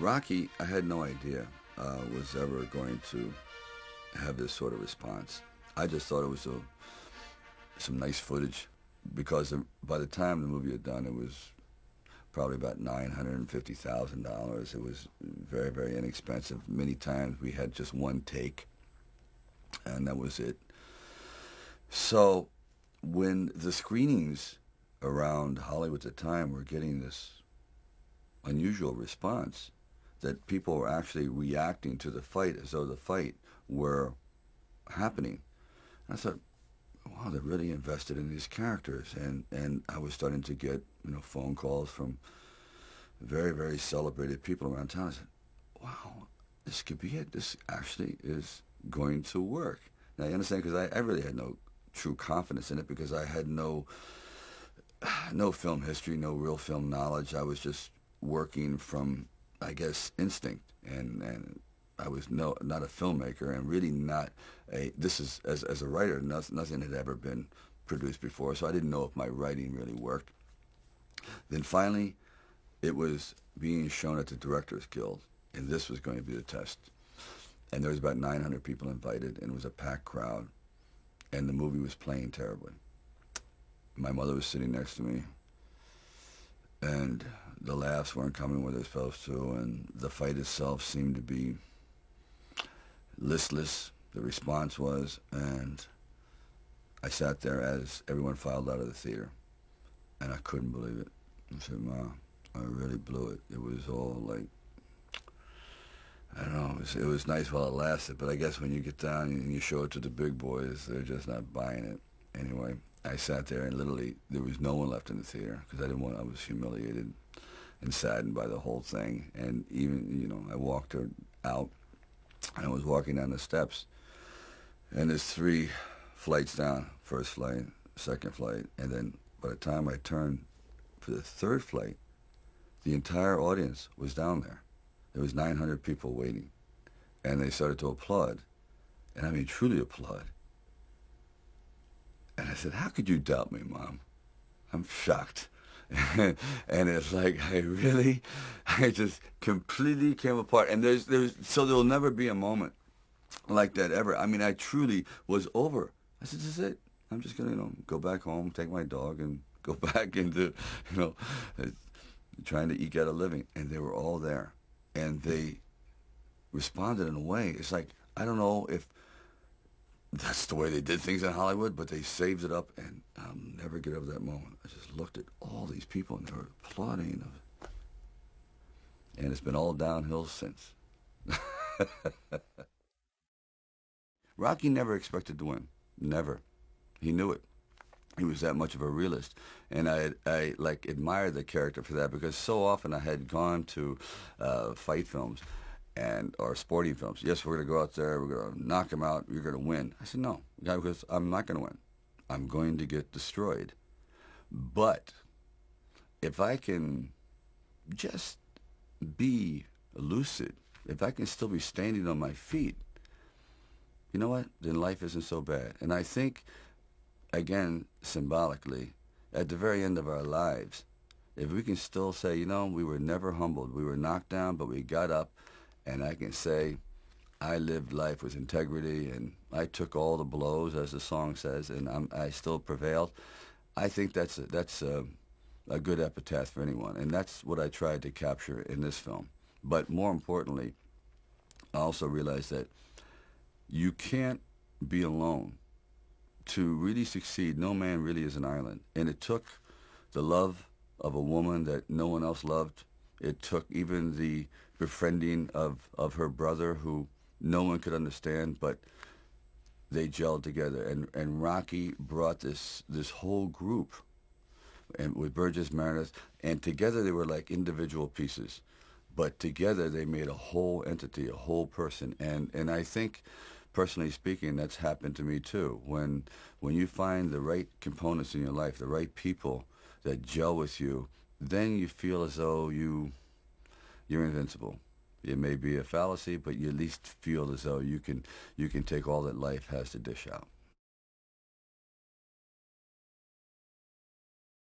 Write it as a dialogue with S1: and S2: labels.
S1: Rocky, I had no idea was ever going to have this sort of response. I just thought it was some nice footage because by the time the movie had done, it was probably about $950,000. It was very, very inexpensive. Many times we had just one take, and that was it. So when the screenings around Hollywood at the time were getting this unusual response, that people were actually reacting to the fight as though the fight were happening. I thought, wow, they're really invested in these characters, and I was starting to get phone calls from very, very celebrated people around town. I said, wow, this could be it. This actually is going to work. Now you understand, because I really had no true confidence in it, because I had no film history, no real film knowledge. I was just working from, I guess, instinct, and I was not a filmmaker, and really not this is, as a writer, nothing had ever been produced before, so I didn't know if my writing really worked. Then finally, it was being shown at the Directors Guild, and this was going to be the test. And there was about 900 people invited, and it was a packed crowd, and the movie was playing terribly. My mother was sitting next to me, and the laughs weren't coming where they're supposed to, and the fight itself seemed to be listless, the response was, and I sat there as everyone filed out of the theater, and I couldn't believe it. I said, Ma, I really blew it. It was all like, I don't know, it was nice while it lasted, but I guess when you get down and you show it to the big boys, they're just not buying it. Anyway, I sat there, and literally there was no one left in the theater, because I was humiliated and saddened by the whole thing. And even, I walked her out, and I was walking down the steps, and there's 3 flights down. First flight, second flight, and then by the time I turned for the 3rd flight, the entire audience was down there. There was 900 people waiting, and they started to applaud, and I mean truly applaud. And I said, how could you doubt me, Mom? I'm shocked. And it's like, I just completely came apart. And so there'll never be a moment like that ever. I mean, I truly was over. I said, this is it. I'm just going to, go back home, take my dog, and go back into, trying to eke out a living. And they were all there. And they responded in a way. It's like, I don't know if that's the way they did things in Hollywood, but they saved it up, and I'll never get over that moment. I just looked at all these people, and they were applauding. And it's been all downhill since. Rocky never expected to win. Never. He knew it. He was that much of a realist, and I admired the character for that, because so often I had gone to fight films or sporting films. Yes, we're going to go out there, we're going to knock him out, you're going to win. I said, no, because I'm not going to win. I'm going to get destroyed. But if I can just be lucid, if I can still be standing on my feet, you know what? Then life isn't so bad. And I think, again, symbolically, at the very end of our lives, if we can still say, we were never humbled. We were knocked down, but we got up, and I can say, I lived life with integrity, and I took all the blows, as the song says, and I still prevailed. I think that's a good epitaph for anyone, and that's what I tried to capture in this film. But more importantly, I also realized that you can't be alone. To really succeed, no man really is an island. And it took the love of a woman that no one else loved. It took even the befriending of her brother, who no one could understand, but they gelled together. And Rocky brought this whole group, and with Burgess Meredith, and together they were like individual pieces. But together they made a whole entity, a whole person. And I think, personally speaking, that's happened to me too. When you find the right components in your life, the right people that gel with you, then you feel as though you're invincible. It may be a fallacy, but you at least feel as though you can take all that life has to dish out.